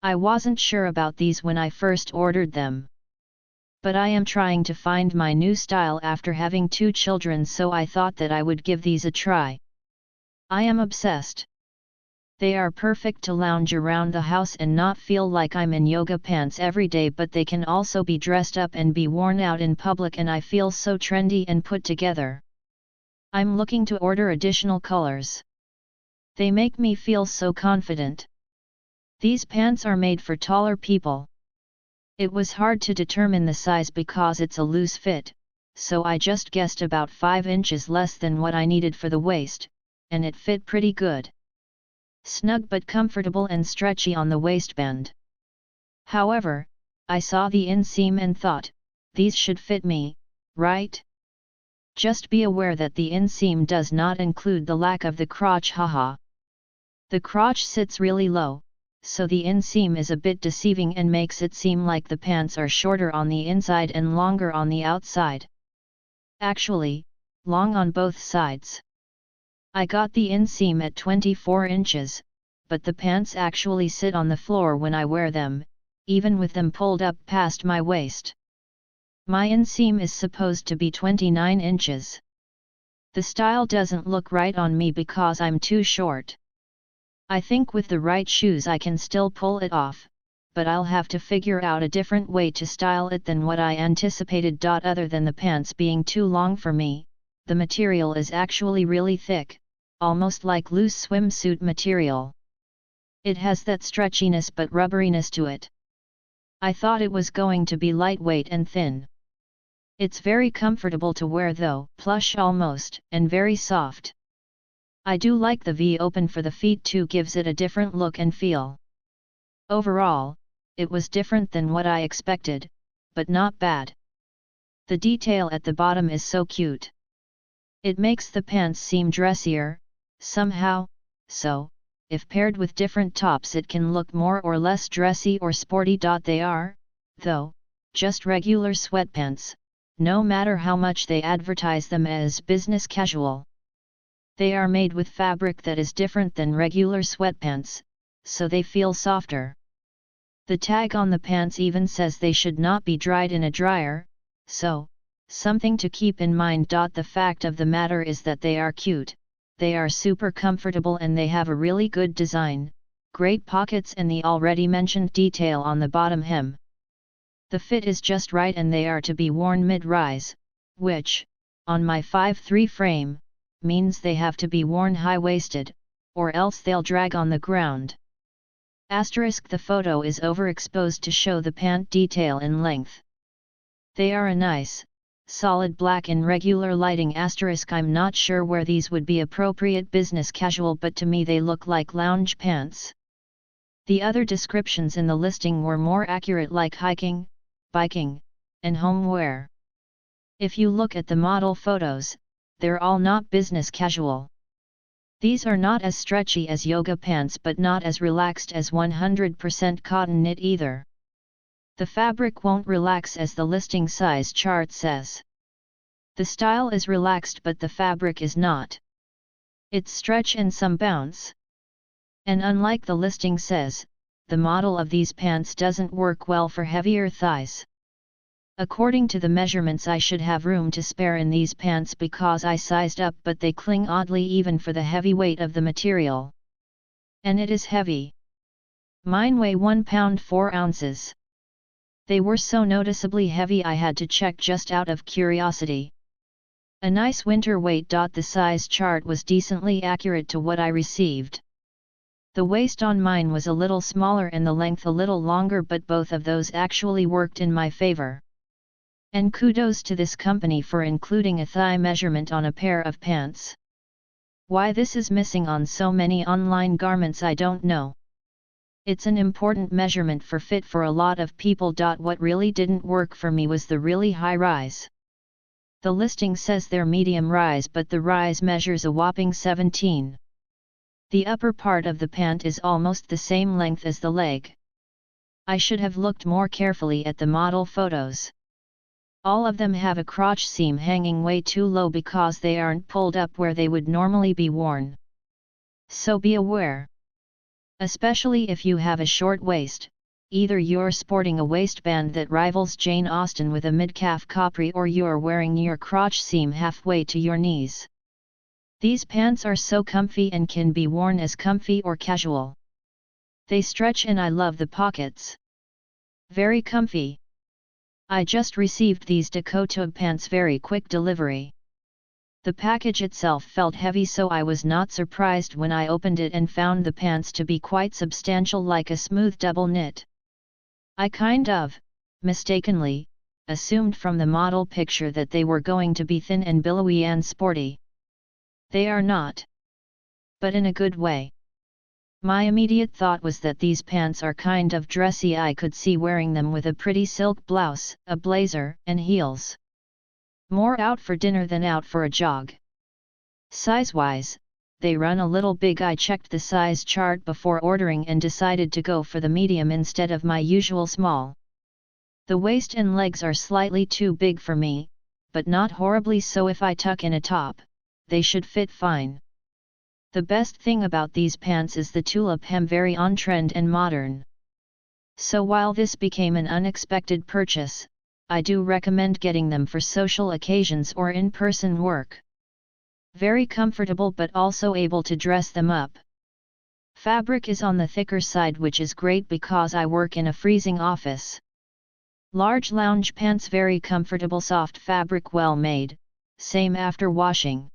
I wasn't sure about these when I first ordered them. But I am trying to find my new style after having 2 children, so I thought that I would give these a try. I am obsessed. They are perfect to lounge around the house and not feel like I'm in yoga pants every day, but they can also be dressed up and be worn out in public, and I feel so trendy and put together. I'm looking to order additional colors. They make me feel so confident. These pants are made for taller people. It was hard to determine the size because it's a loose fit, so I just guessed about 5 inches less than what I needed for the waist, and it fit pretty good. Snug but comfortable and stretchy on the waistband. However, I saw the inseam and thought, these should fit me, right? Just be aware that the inseam does not include the lack of the crotch, haha. The crotch sits really low, so the inseam is a bit deceiving and makes it seem like the pants are shorter on the inside and longer on the outside. Actually, long on both sides. I got the inseam at 24 inches, but the pants actually sit on the floor when I wear them, even with them pulled up past my waist. My inseam is supposed to be 29 inches. The style doesn't look right on me because I'm too short. I think with the right shoes I can still pull it off, but I'll have to figure out a different way to style it than what I anticipated. Other than the pants being too long for me, the material is actually really thick, almost like loose swimsuit material. It has that stretchiness but rubberiness to it. I thought it was going to be lightweight and thin. It's very comfortable to wear though, plush almost, and very soft. I do like the V open for the feet too, gives it a different look and feel. Overall, it was different than what I expected, but not bad. The detail at the bottom is so cute. It makes the pants seem dressier, somehow, so, if paired with different tops it can look more or less dressy or sporty. They are, though, just regular sweatpants, no matter how much they advertise them as business casual. They are made with fabric that is different than regular sweatpants, so they feel softer. The tag on the pants even says they should not be dried in a dryer, so, something to keep in mind. The fact of the matter is that they are cute, they are super comfortable, and they have a really good design, great pockets and the already mentioned detail on the bottom hem. The fit is just right and they are to be worn mid-rise, which, on my 5'3" frame, means they have to be worn high-waisted, or else they'll drag on the ground. Asterisk, the photo is overexposed to show the pant detail in length. They are a nice, solid black in regular lighting. Asterisk, I'm not sure where these would be appropriate business casual, but to me they look like lounge pants. The other descriptions in the listing were more accurate, like hiking, biking, and home wear. If you look at the model photos, they're all not business casual. These are not as stretchy as yoga pants but not as relaxed as 100% cotton knit either. The fabric won't relax as the listing size chart says. The style is relaxed but the fabric is not. It's stretch and some bounce. And unlike the listing says, the model of these pants doesn't work well for heavier thighs. According to the measurements, I should have room to spare in these pants because I sized up, but they cling oddly even for the heavy weight of the material. And it is heavy. Mine weigh 1 pound 4 ounces. They were so noticeably heavy I had to check just out of curiosity. A nice winter weight. The size chart was decently accurate to what I received. The waist on mine was a little smaller and the length a little longer, but both of those actually worked in my favor. And kudos to this company for including a thigh measurement on a pair of pants. Why this is missing on so many online garments I don't know. It's an important measurement for fit for a lot of people. What really didn't work for me was the really high rise. The listing says they're medium rise, but the rise measures a whopping 17. The upper part of the pant is almost the same length as the leg. I should have looked more carefully at the model photos. All of them have a crotch seam hanging way too low because they aren't pulled up where they would normally be worn. So be aware. Especially if you have a short waist, either you're sporting a waistband that rivals Jane Austen with a mid-calf capri or you're wearing your crotch seam halfway to your knees. These pants are so comfy and can be worn as comfy or casual. They stretch and I love the pockets. Very comfy. I just received these Dokotoo pants, very quick delivery. The package itself felt heavy, so I was not surprised when I opened it and found the pants to be quite substantial, like a smooth double knit. I kind of, mistakenly, assumed from the model picture that they were going to be thin and billowy and sporty. They are not. But in a good way. My immediate thought was that these pants are kind of dressy. I could see wearing them with a pretty silk blouse, a blazer, and heels. More out for dinner than out for a jog. Size-wise, they run a little big. I checked the size chart before ordering and decided to go for the medium instead of my usual small. The waist and legs are slightly too big for me, but not horribly so. If I tuck in a top, they should fit fine. The best thing about these pants is the tulip hem, very on trend and modern. So while this became an unexpected purchase, I do recommend getting them for social occasions or in-person work. Very comfortable but also able to dress them up. Fabric is on the thicker side, which is great because I work in a freezing office. Large lounge pants, very comfortable, soft fabric, well made, same after washing.